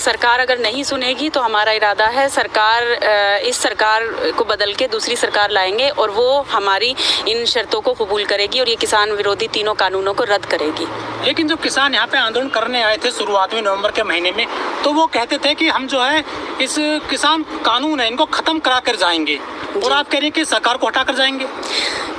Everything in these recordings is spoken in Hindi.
सरकार अगर नहीं सुनेगी तो हमारा इरादा है इस सरकार को बदल के दूसरी सरकार लाएंगे और वो हमारी इन शर्तों को कबूल करेगी और ये किसान विरोधी तीनों कानूनों को रद्द करेगी। लेकिन जो किसान यहाँ पे आंदोलन करने आए थे शुरुआत में नवंबर के महीने में, तो वो कहते थे कि हम जो है इस किसान कानून है इनको खत्म करा कर जाएंगे, और आप कह रही हैं कि सरकार को हटा कर जाएंगे।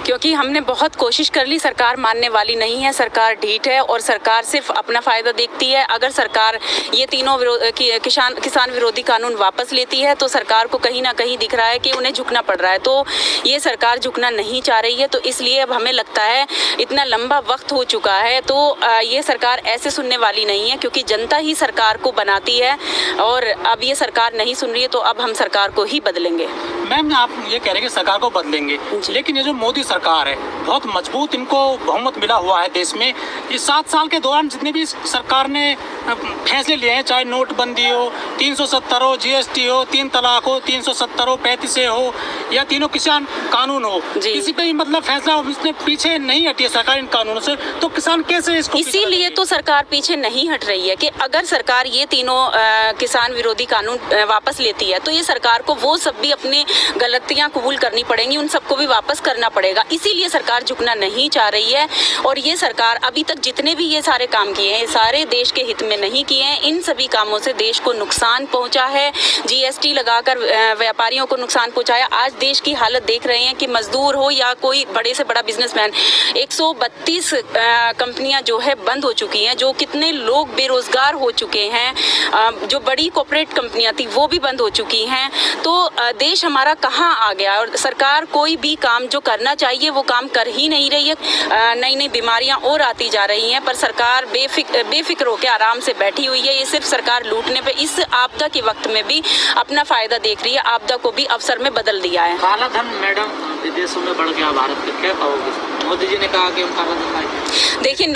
क्योंकि हमने बहुत कोशिश कर ली, सरकार मानने वाली नहीं है, सरकार ढीठ है और सरकार सिर्फ अपना फायदा देखती है। अगर सरकार ये तीनों किसान विरोधी कानून वापस लेती है तो सरकार को कहीं ना कहीं दिख रहा है कि उन्हें झुकना पड़ रहा है, तो ये सरकार झुकना नहीं चाह रही है। तो इसलिए अब हमें लगता है इतना लंबा वक्त हो चुका है तो ये सरकार ऐसे सुनने वाली नहीं है, क्योंकि जनता ही सरकार को बनाती है और अब ये सरकार नहीं सुन रही है तो अब हम सरकार को ही बदलेंगे। मैम, आप ये कह रहे हैं कि सरकार को बदलेंगे, लेकिन ये जो मोदी सरकार है बहुत मजबूत, इनको बहुमत मिला हुआ है देश में। इस 7 साल के दौरान जितने भी सरकार ने फैसले लिए हैं, चाहे नोटबंदी हो, 370 हो, GST हो, 3 तलाक हो, 370 हो, 35 हो, या तीनों किसान कानून हो, किसी पे मतलब फैसला इसने पीछे नहीं हटी है सरकार इन कानूनों से, तो किसान कैसे इसको? इसीलिए तो सरकार पीछे नहीं हट रही है कि अगर सरकार ये तीनों किसान विरोधी कानून वापस लेती है तो ये सरकार को वो सब भी अपनी गलतियां कबूल करनी पड़ेंगी, उन सबको भी वापस करना पड़ेगा। इसीलिए सरकार झुकना नहीं चाह रही है और ये सरकार अभी तक जितने भी ये सारे काम किए हैं सारे देश के हित में नहीं किए हैं। इन सभी कामों से देश को नुकसान पहुंचा है, GST लगाकर व्यापारियों को नुकसान पहुंचाया। आज देश की हालत देख रहे हैं कि मजदूर हो या कोई बड़े से बड़ा बिजनेसमैन, 132 कंपनियां जो है बंद हो चुकी हैं, जो कितने लोग बेरोजगार हो चुके हैं, जो बड़ी कॉर्पोरेट कंपनियां थी वो भी बंद हो चुकी हैं। तो देश हमारा कहाँ आ गया और सरकार कोई भी काम जो करना चाहिए वो काम कर ही नहीं रही है। नई नई बीमारियां और आती जा रही हैं, पर सरकार बेफिक्र होकर आराम से बैठी हुई है। ये सिर्फ सरकार लूटने पे इस आपदा के वक्त में भी अपना फायदा देख रही है, आपदा को भी अवसर में बदल दिया है। काला धन मैडम विदेशों में बढ़ गया, भारत में क्या कहोगे? मोदी जी ने कहा कि हम काला धन, देखिए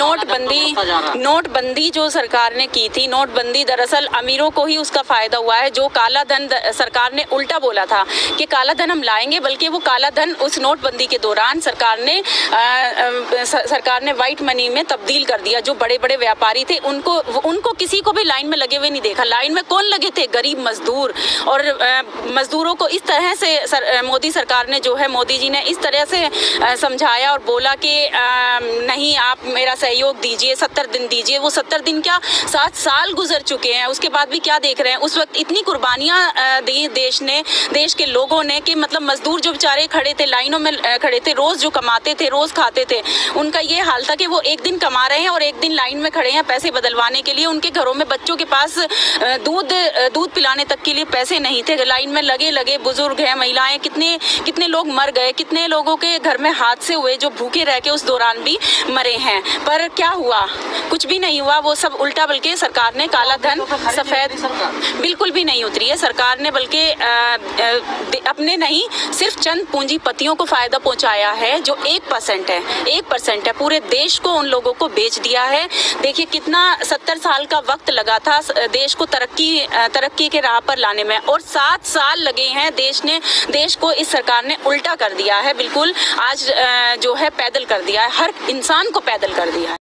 नोटबंदी जो सरकार ने की थी, नोटबंदी दरअसल अमीरों को ही उसका फायदा हुआ है। जो काला धन सरकार ने उल्टा बोला था कि काला धन हम लाएंगे, बल्कि वो काला धन उस नोटबंदी के दौरान सरकार ने व्हाइट मनी में तब्दील कर दिया। जो बड़े बड़े व्यापारी थे उनको किसी को भी लाइन में लगे हुए नहीं देखा। लाइन में कौन लगे थे? गरीब मजदूर। और मजदूरों को इस तरह से मोदी सरकार ने जो है, मोदी जी ने इस तरह से समझाया और बोला कि नहीं आप मेरा सहयोग दीजिए, 70 दिन दीजिए। वो 70 दिन क्या, 7 साल गुजर चुके हैं, उसके बाद भी क्या देख रहे हैं? उस वक्त इतनी कुर्बानियां दी देश के लोगों ने कि मतलब मजदूर जो बेचारे खड़े थे, लाइनों में खड़े थे, रोज जो कमाते थे, रोज खाते थे, उनका ये हाल था कि वो एक दिन कमा रहे हैं और एक दिन लाइन में खड़े हैं पैसे बदलवाने के लिए। उनके घरों में बच्चों के पास दूध पिलाने तक के लिए पैसे नहीं थे, लाइन में लगे बुजुर्ग हैं, महिलाएं, कितने लोग मर गए, कितने लोगों के घर में हादसे हुए जो भूखे रह के उस दौरान भी मरे हैं। पर क्या हुआ? कुछ भी नहीं हुआ। वो सब उल्टा, बल्कि सरकार ने काला धन सफेद बिल्कुल भी नहीं उतरी है सरकार ने, बल्कि अपने नहीं सिर्फ चंद पूंजीपतियों को फायदा पहुंचाया है जो 1% है। पूरे देश को उन लोगों को बेच दिया है। देखिए कितना 70 साल का वक्त लगा था देश को तरक्की के राह पर लाने में, और 7 साल लगे हैं देश को इस सरकार ने उल्टा कर दिया है। बिल्कुल आज जो है पैदल कर दिया है, हर इंसान को पैदल कर दिया है।